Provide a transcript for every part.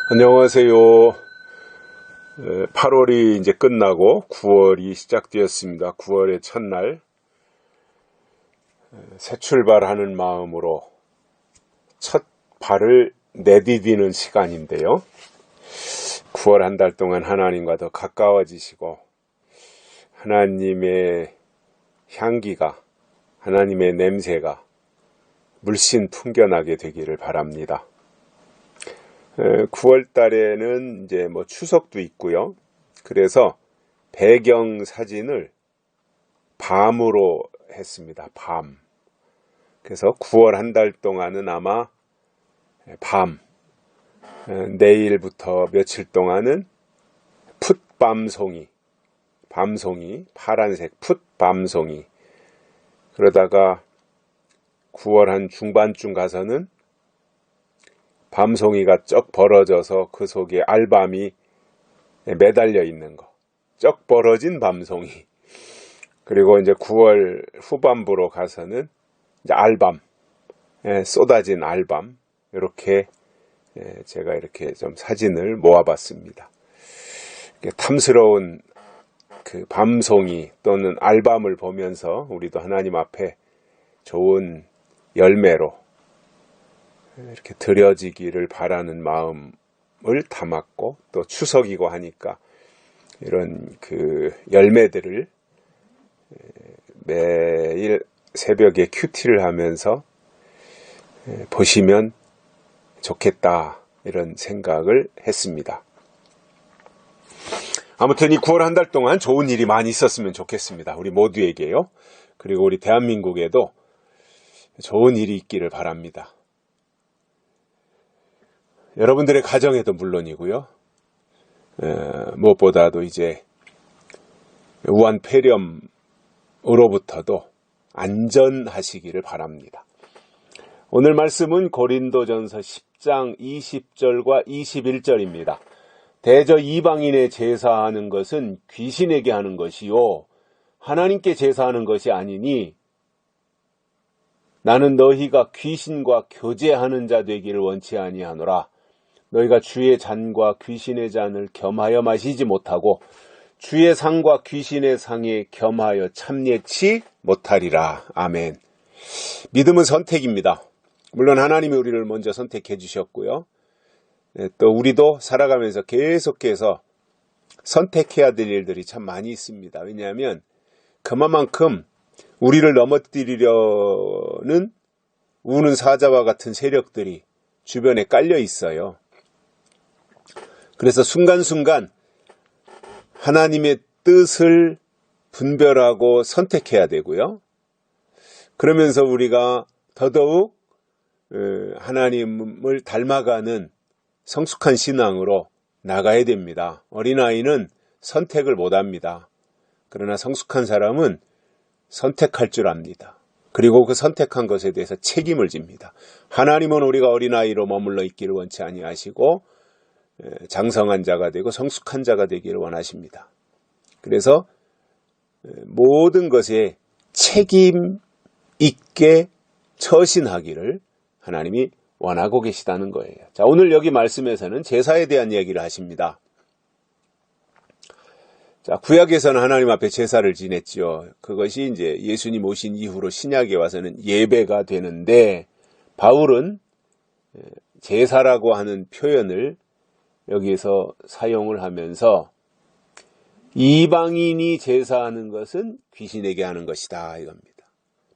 안녕하세요. 8월이 이제 끝나고 9월이 시작되었습니다. 9월의 첫날, 새 출발하는 마음으로 첫 발을 내디디는 시간인데요. 9월 한 달 동안 하나님과 더 가까워지시고 하나님의 향기가, 하나님의 냄새가 물씬 풍겨나게 되기를 바랍니다. 9월 달에는 이제 추석도 있고요. 그래서 배경 사진을 밤으로 했습니다. 밤. 그래서 9월 한 달 동안은 아마 밤, 내일부터 며칠 동안은 풋밤송이, 밤송이, 파란색 풋밤송이. 그러다가 9월 한 중반쯤 가서는 밤송이가 쩍 벌어져서 그 속에 알밤이 매달려 있는 거. 쩍 벌어진 밤송이. 그리고 이제 9월 후반부로 가서는 이제 알밤, 쏟아진 알밤. 이렇게 제가 이렇게 좀 사진을 모아봤습니다. 탐스러운 그 밤송이 또는 알밤을 보면서 우리도 하나님 앞에 좋은 열매로 이렇게 드려지기를 바라는 마음을 담았고, 또 추석이고 하니까 이런 그 열매들을 매일 새벽에 큐티를 하면서 보시면 좋겠다, 이런 생각을 했습니다. 아무튼 이 9월 한 달 동안 좋은 일이 많이 있었으면 좋겠습니다. 우리 모두에게요. 그리고 우리 대한민국에도 좋은 일이 있기를 바랍니다. 여러분들의 가정에도 물론이고요. 무엇보다도 이제 우한 폐렴으로부터도 안전하시기를 바랍니다. 오늘 말씀은 고린도전서 10장 20절과 21절입니다. 대저 이방인의 제사하는 것은 귀신에게 하는 것이요 하나님께 제사하는 것이 아니니 나는 너희가 귀신과 교제하는 자 되기를 원치 아니하노라. 너희가 주의 잔과 귀신의 잔을 겸하여 마시지 못하고 주의 상과 귀신의 상에 겸하여 참여치 못하리라. 아멘. 믿음은 선택입니다. 물론 하나님이 우리를 먼저 선택해 주셨고요. 또 우리도 살아가면서 계속해서 선택해야 될 일들이 참 많이 있습니다. 왜냐하면 그만큼 우리를 넘어뜨리려는 우는 사자와 같은 세력들이 주변에 깔려 있어요. 그래서 순간순간 하나님의 뜻을 분별하고 선택해야 되고요. 그러면서 우리가 더더욱 하나님을 닮아가는 성숙한 신앙으로 나가야 됩니다. 어린아이는 선택을 못합니다. 그러나 성숙한 사람은 선택할 줄 압니다. 그리고 그 선택한 것에 대해서 책임을 집니다. 하나님은 우리가 어린아이로 머물러 있기를 원치 아니하시고 장성한 자가 되고 성숙한 자가 되기를 원하십니다. 그래서 모든 것에 책임 있게 처신하기를 하나님이 원하고 계시다는 거예요. 자, 오늘 여기 말씀에서는 제사에 대한 이야기를 하십니다. 자, 구약에서는 하나님 앞에 제사를 지냈지요. 그것이 이제 예수님 오신 이후로 신약에 와서는 예배가 되는데, 바울은 제사라고 하는 표현을 여기에서 사용을 하면서 이방인이 제사하는 것은 귀신에게 하는 것이다, 이겁니다.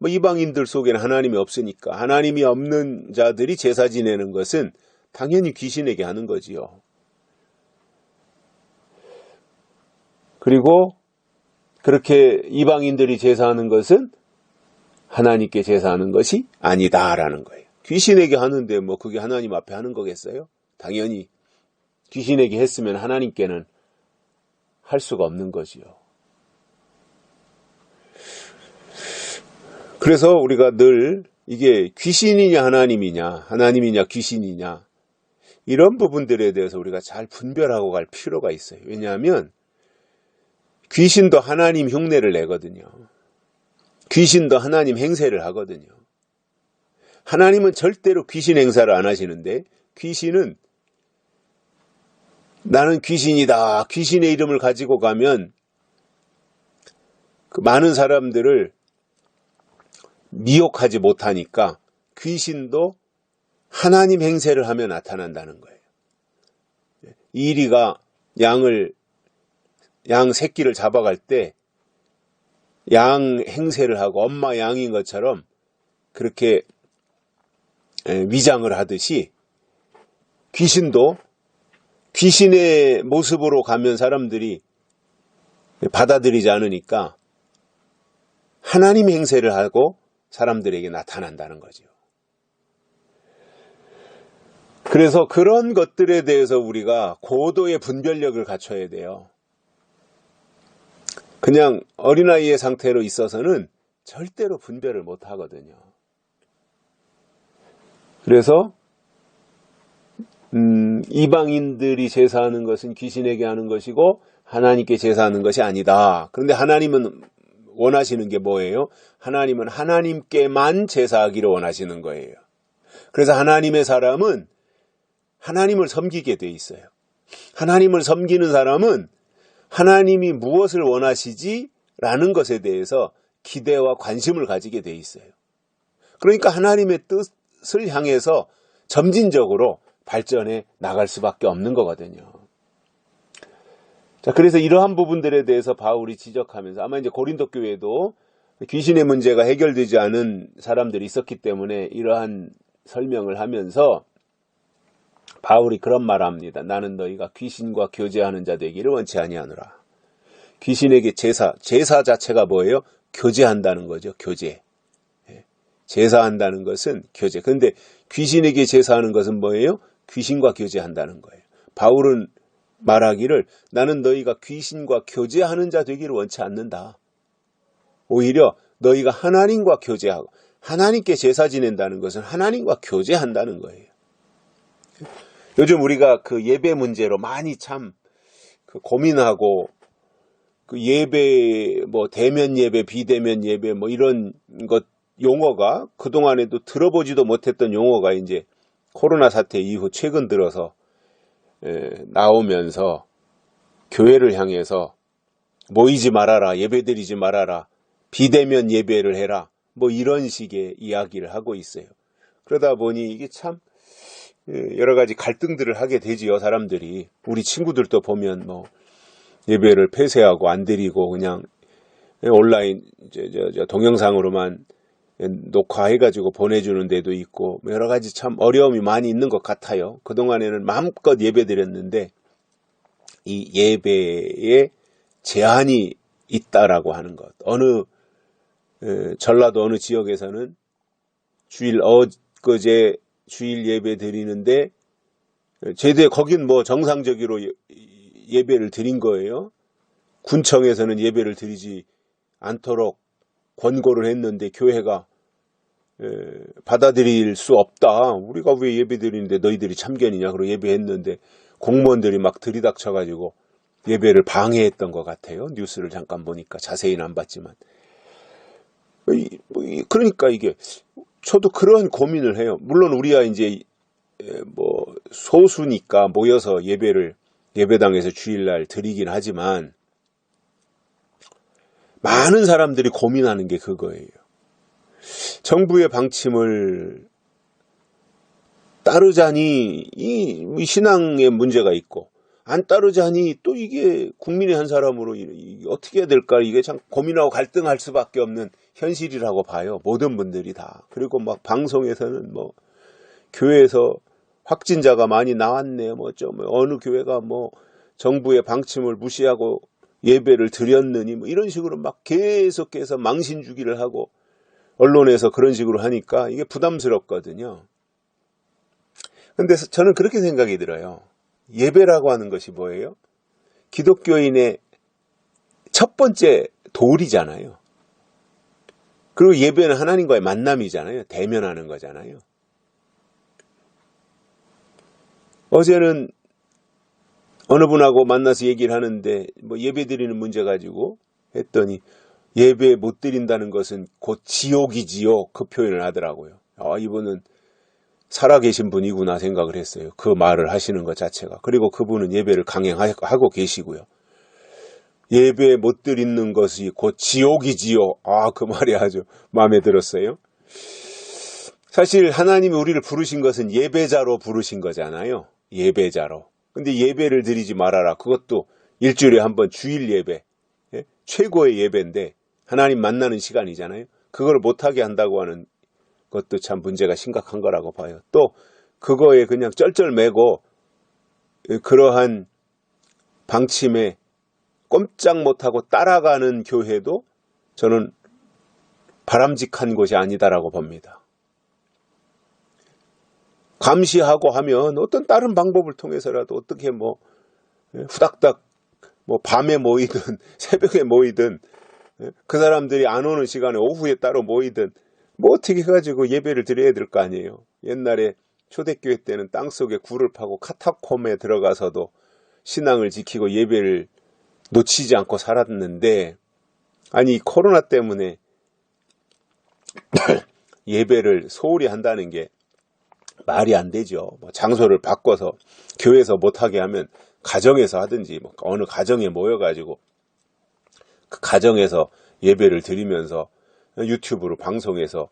이방인들 속에는 하나님이 없으니까 하나님이 없는 자들이 제사 지내는 것은 당연히 귀신에게 하는 거지요. 그리고 그렇게 이방인들이 제사하는 것은 하나님께 제사하는 것이 아니다라는 거예요. 귀신에게 하는데 그게 하나님 앞에 하는 거겠어요? 당연히 귀신에게 했으면 하나님께는 할 수가 없는 거지요. 그래서 우리가 늘 이게 귀신이냐 하나님이냐 귀신이냐, 이런 부분들에 대해서 우리가 잘 분별하고 갈 필요가 있어요. 왜냐하면 귀신도 하나님 흉내를 내거든요. 귀신도 하나님 행세를 하거든요. 하나님은 절대로 귀신 행사를 안 하시는데 귀신은 나는 귀신이다. 귀신의 이름을 가지고 가면 그 많은 사람들을 미혹하지 못하니까 귀신도 하나님 행세를 하며 나타난다는 거예요. 이리가 양 새끼를 잡아갈 때 양 행세를 하고 엄마 양인 것처럼 그렇게 위장을 하듯이 귀신도 귀신의 모습으로 가면 사람들이 받아들이지 않으니까 하나님 행세를 하고 사람들에게 나타난다는 거죠. 그래서 그런 것들에 대해서 우리가 고도의 분별력을 갖춰야 돼요. 그냥 어린아이의 상태로 있어서는 절대로 분별을 못 하거든요. 그래서 이방인들이 제사하는 것은 귀신에게 하는 것이고 하나님께 제사하는 것이 아니다. 그런데 하나님은 원하시는 게 뭐예요? 하나님은 하나님께만 제사하기를 원하시는 거예요. 그래서 하나님의 사람은 하나님을 섬기게 돼 있어요. 하나님을 섬기는 사람은 하나님이 무엇을 원하시지라는 것에 대해서 기대와 관심을 가지게 돼 있어요. 그러니까 하나님의 뜻을 향해서 점진적으로 발전해 나갈 수밖에 없는 거거든요. 자, 그래서 이러한 부분들에 대해서 바울이 지적하면서 아마 이제 고린도 교회도 귀신의 문제가 해결되지 않은 사람들이 있었기 때문에 이러한 설명을 하면서 바울이 그런 말을 합니다. 나는 너희가 귀신과 교제하는 자 되기를 원치 아니하노라. 귀신에게 제사 자체가 뭐예요? 교제한다는 거죠. 교제. 제사한다는 것은 교제. 그런데 귀신에게 제사하는 것은 뭐예요? 귀신과 교제한다는 거예요. 바울은 말하기를 나는 너희가 귀신과 교제하는 자 되기를 원치 않는다. 오히려 너희가 하나님과 교제하고 하나님께 제사 지낸다는 것은 하나님과 교제한다는 거예요. 요즘 우리가 그 예배 문제로 많이 참 고민하고 그 예배 뭐 대면 예배, 비대면 예배 뭐 이런 것 용어가 그동안에도 들어보지도 못했던 용어가 이제 코로나 사태 이후 최근 들어서 나오면서 교회를 향해서 모이지 말아라, 예배드리지 말아라, 비대면 예배를 해라 뭐 이런 식의 이야기를 하고 있어요. 그러다 보니 이게 참 여러 가지 갈등들을 하게 되지요. 사람들이 우리 친구들도 보면 뭐 예배를 폐쇄하고 안 드리고 그냥 온라인 동영상으로만 녹화해가지고 보내주는 데도 있고 여러 가지 참 어려움이 많이 있는 것 같아요. 그동안에는 마음껏 예배 드렸는데 이 예배에 제한이 있다라고 하는 것. 전라도 어느 지역에서는 엊그제 주일 예배 드리는데 거긴 뭐 정상적으로 예배를 드린 거예요. 군청에서는 예배를 드리지 않도록 권고를 했는데 교회가 받아들일 수 없다. 우리가 왜 예배 드리는데 너희들이 참견이냐. 그러고 예배했는데 공무원들이 막 들이닥쳐가지고 예배를 방해했던 것 같아요. 뉴스를 잠깐 보니까 자세히는 안 봤지만. 그러니까 이게 저도 그런 고민을 해요. 물론 우리야 이제 뭐 소수니까 모여서 예배당에서 주일날 드리긴 하지만 많은 사람들이 고민하는 게 그거예요. 정부의 방침을 따르자니 이 신앙에 문제가 있고 안 따르자니 또 이게 국민의 한 사람으로 어떻게 해야 될까 이게 참 고민하고 갈등할 수밖에 없는 현실이라고 봐요. 모든 분들이 다. 그리고 막 방송에서는 뭐 교회에서 확진자가 많이 나왔네 어느 교회가 뭐 정부의 방침을 무시하고 예배를 드렸느니 뭐 이런 식으로 막 계속해서 망신 주기를 하고 언론에서 그런 식으로 하니까 이게 부담스럽거든요. 근데 저는 그렇게 생각이 들어요. 예배라고 하는 것이 뭐예요? 기독교인의 첫 번째 도리잖아요. 그리고 예배는 하나님과의 만남이잖아요. 대면하는 거잖아요. 어제는 어느 분하고 만나서 얘기를 하는데 뭐 예배 드리는 문제 가지고 했더니 예배 못 드린다는 것은 곧 지옥이지요. 그 표현을 하더라고요. 이분은 살아계신 분이구나 생각을 했어요. 그 말을 하시는 것 자체가. 그리고 그분은 예배를 강행하고 계시고요. 예배 못 드리는 것이 곧 지옥이지요. 그 말이 아주 마음에 들었어요. 사실 하나님이 우리를 부르신 것은 예배자로 부르신 거잖아요. 예배자로. 근데 예배를 드리지 말아라. 그것도 일주일에 한 번 주일 예배. 최고의 예배인데 하나님 만나는 시간이잖아요. 그걸 못하게 한다고 하는 것도 참 문제가 심각한 거라고 봐요. 또 그거에 그냥 쩔쩔매고 그러한 방침에 꼼짝 못하고 따라가는 교회도 저는 바람직한 것이 아니다라고 봅니다. 감시하고 하면 어떤 다른 방법을 통해서라도 어떻게 후닥닥 밤에 모이든 새벽에 모이든 그 사람들이 안 오는 시간에 오후에 따로 모이든 어떻게 해가지고 예배를 드려야 될 거 아니에요. 옛날에 초대교회 때는 땅속에 굴을 파고 카타콤에 들어가서도 신앙을 지키고 예배를 놓치지 않고 살았는데, 아니 코로나 때문에 예배를 소홀히 한다는 게 말이 안 되죠. 장소를 바꿔서 교회에서 못하게 하면 가정에서 하든지 어느 가정에 모여가지고 그 가정에서 예배를 드리면서 유튜브로 방송해서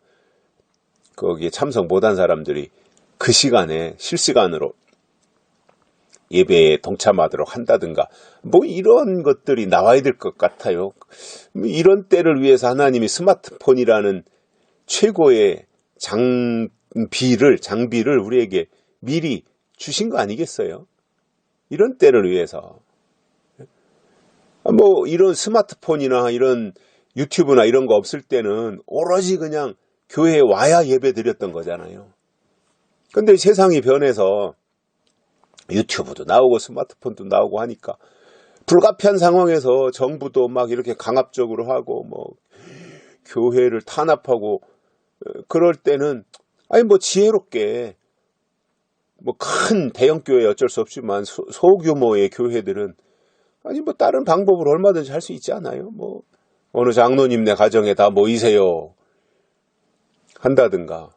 거기에 참석 못한 사람들이 그 시간에 실시간으로 예배에 동참하도록 한다든가 이런 것들이 나와야 될 것 같아요. 이런 때를 위해서 하나님이 스마트폰이라는 최고의 장비를 우리에게 미리 주신 거 아니겠어요? 이런 때를 위해서. 이런 스마트폰이나 이런 유튜브나 이런 거 없을 때는 오로지 그냥 교회에 와야 예배 드렸던 거잖아요. 근데 세상이 변해서 유튜브도 나오고 스마트폰도 나오고 하니까 불가피한 상황에서 정부도 막 이렇게 강압적으로 하고 교회를 탄압하고 그럴 때는 지혜롭게 큰 대형 교회 어쩔 수 없지만 소규모의 교회들은 다른 방법으로 얼마든지 할 수 있지 않아요? 어느 장로님네 가정에 다 모이세요 한다든가,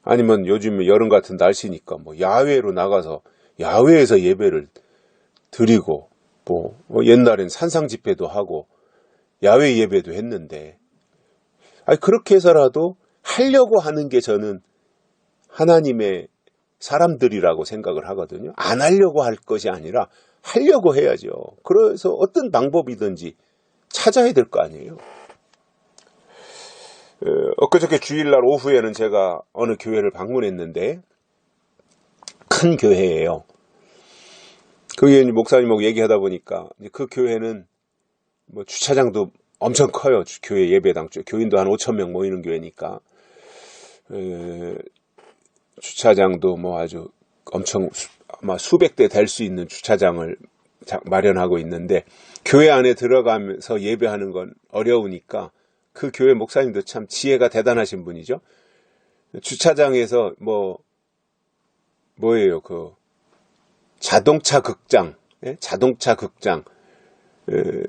아니면 요즘 여름 같은 날씨니까 야외로 나가서 야외에서 예배를 드리고 옛날엔 산상 집회도 하고 야외 예배도 했는데, 그렇게 해서라도 하려고 하는 게 저는 하나님의 사람들이라고 생각을 하거든요. 안 하려고 할 것이 아니라 하려고 해야죠. 그래서 어떤 방법이든지 찾아야 될 거 아니에요. 엊그저께 주일날 오후에는 제가 어느 교회를 방문했는데 큰 교회예요. 그게 목사님하고 얘기하다 보니까 그 교회는 주차장도 엄청 커요. 교회 예배당 교인도 한 5,000명 모이는 교회니까 주차장도 아주 엄청 아마 수백 대 될 수 있는 주차장을 마련하고 있는데, 교회 안에 들어가면서 예배하는 건 어려우니까 그 교회 목사님도 참 지혜가 대단하신 분이죠. 주차장에서 뭐예요? 그 자동차 극장, 자동차 극장,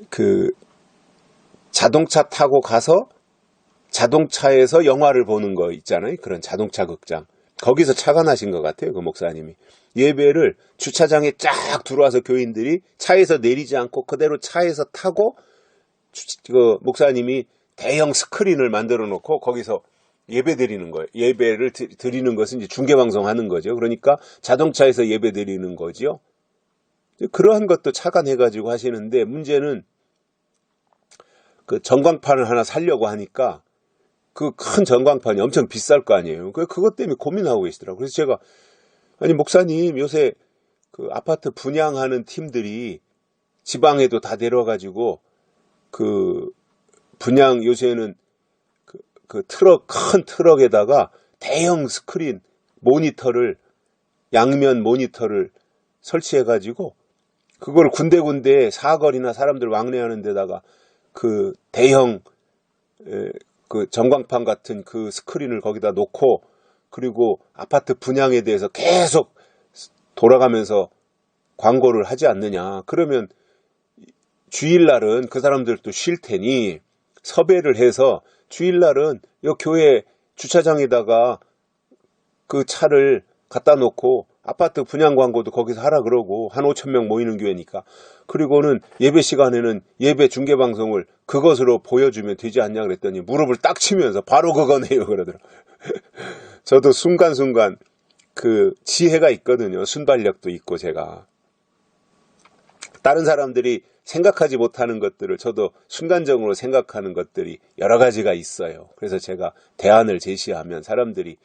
그 자동차 타고 가서 자동차에서 영화를 보는 거 있잖아요. 그런 자동차 극장. 거기서 착안하신 것 같아요. 그 목사님이. 예배를 주차장에 쫙 들어와서 교인들이 차에서 내리지 않고 그대로 차에서 타고 그 목사님이 대형 스크린을 만들어 놓고 거기서 예배 드리는 거예요. 예배를 드리는 것은 이제 중계방송 하는 거죠. 그러니까 자동차에서 예배 드리는 거죠. 그러한 것도 착안해가지고 하시는데, 문제는 그 전광판을 하나 사려고 하니까 그 큰 전광판이 엄청 비쌀 거 아니에요. 그것 때문에 고민하고 계시더라고요. 그래서 제가, 아니 목사님, 요새 그 아파트 분양하는 팀들이 지방에도 다 내려가지고 그 분양, 요새는 그 트럭, 큰 트럭에다가 대형 스크린 모니터를, 양면 모니터를 설치해가지고 그걸 군데군데 사거리나 사람들 왕래하는 데다가 그 대형 그 전광판 같은 그 스크린을 거기다 놓고, 그리고 아파트 분양에 대해서 계속 돌아가면서 광고를 하지 않느냐. 그러면 주일날은 그 사람들도 쉴 테니 섭외를 해서 주일날은 이 교회 주차장에다가 그 차를 갖다 놓고 아파트 분양 광고도 거기서 하라 그러고 한 5천 명 모이는 교회니까. 그리고는 예배 시간에는 예배 중계 방송을 그것으로 보여주면 되지 않냐 그랬더니 무릎을 딱 치면서 바로 그거네요 그러더라고요. 저도 순간순간 그 지혜가 있거든요. 순발력도 있고 제가. 다른 사람들이 생각하지 못하는 것들을 저도 순간적으로 생각하는 것들이 여러 가지가 있어요. 그래서 제가 대안을 제시하면 사람들이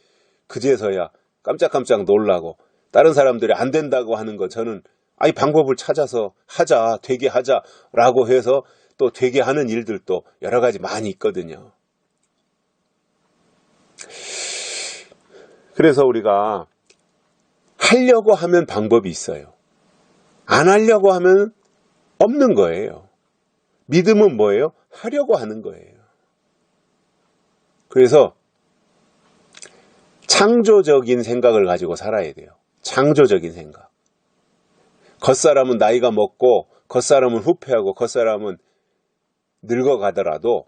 그제서야 깜짝깜짝 놀라고, 다른 사람들이 안 된다고 하는 거 저는 아니 방법을 찾아서 하자, 되게 하자라고 해서 또 되게 하는 일들도 여러 가지 많이 있거든요. 그래서 우리가 하려고 하면 방법이 있어요. 안 하려고 하면 없는 거예요. 믿음은 뭐예요? 하려고 하는 거예요. 그래서 창조적인 생각을 가지고 살아야 돼요. 창조적인 생각. 겉사람은 나이가 먹고 겉사람은 후패하고 겉사람은 늙어가더라도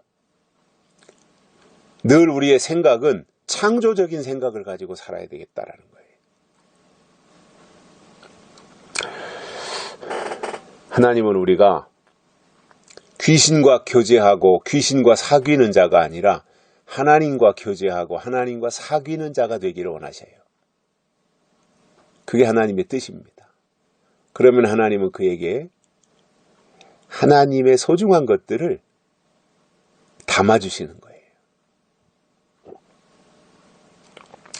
늘 우리의 생각은 창조적인 생각을 가지고 살아야 되겠다라는 거예요. 하나님은 우리가 귀신과 교제하고 귀신과 사귀는 자가 아니라 하나님과 교제하고 하나님과 사귀는 자가 되기를 원하셔요. 그게 하나님의 뜻입니다. 그러면 하나님은 그에게 하나님의 소중한 것들을 담아주시는 거예요.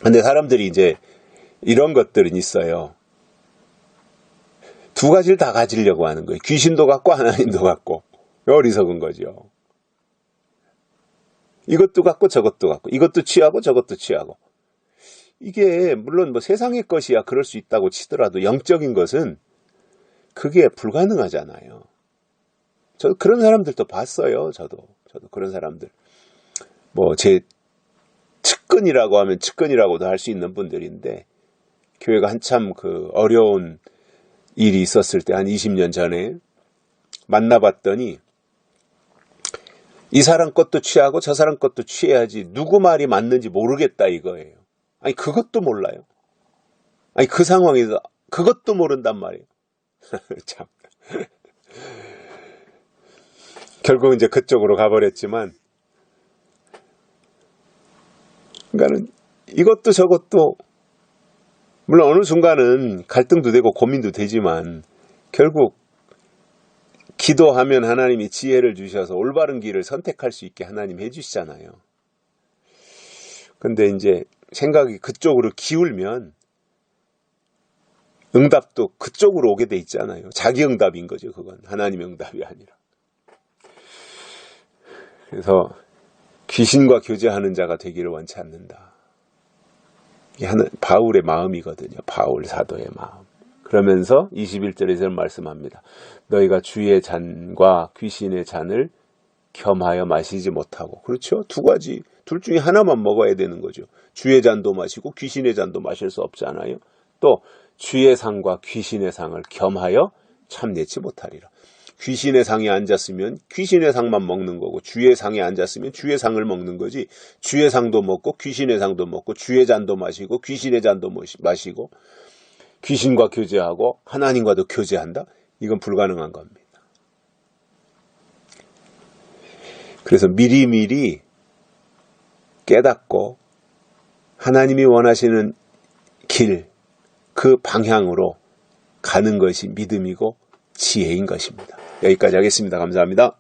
근데 사람들이 이제 이런 것들은 있어요. 두 가지를 다 가지려고 하는 거예요. 귀신도 갖고 하나님도 갖고. 어리석은 거죠. 이것도 갖고 저것도 갖고, 이것도 취하고 저것도 취하고. 이게 물론 뭐 세상의 것이야 그럴 수 있다고 치더라도 영적인 것은 그게 불가능하잖아요. 저 그런 사람들도 봤어요. 저도 그런 사람들. 뭐 제 측근이라고 하면 측근이라고도 할 수 있는 분들인데, 교회가 한참 그 어려운 일이 있었을 때 한 20년 전에 만나봤더니 이 사람 것도 취하고 저 사람 것도 취해야지 누구 말이 맞는지 모르겠다 이거예요. 아니 그것도 몰라요. 아니 그 상황에서 그것도 모른단 말이에요. 참. 결국 이제 그쪽으로 가버렸지만, 그러니까는 이것도 저것도 물론 어느 순간은 갈등도 되고 고민도 되지만 결국 기도하면 하나님이 지혜를 주셔서 올바른 길을 선택할 수 있게 하나님 해주시잖아요. 근데 이제 생각이 그쪽으로 기울면 응답도 그쪽으로 오게 돼 있잖아요. 자기 응답인 거죠. 그건 하나님의 응답이 아니라. 그래서 귀신과 교제하는 자가 되기를 원치 않는다. 이게 바울의 마음이거든요. 바울 사도의 마음. 그러면서 21절에서 말씀합니다. 너희가 주의 잔과 귀신의 잔을 겸하여 마시지 못하고. 그렇죠? 두 가지, 둘 중에 하나만 먹어야 되는 거죠. 주의 잔도 마시고 귀신의 잔도 마실 수 없잖아요. 또 주의 상과 귀신의 상을 겸하여 참내지 못하리라. 귀신의 상에 앉았으면 귀신의 상만 먹는 거고, 주의 상에 앉았으면 주의 상을 먹는 거지, 주의 상도 먹고 귀신의 상도 먹고 주의 잔도 마시고 귀신의 잔도 마시고 귀신과 교제하고 하나님과도 교제한다? 이건 불가능한 겁니다. 그래서 미리미리 깨닫고 하나님이 원하시는 길, 그 방향으로 가는 것이 믿음이고 지혜인 것입니다. 여기까지 하겠습니다. 감사합니다.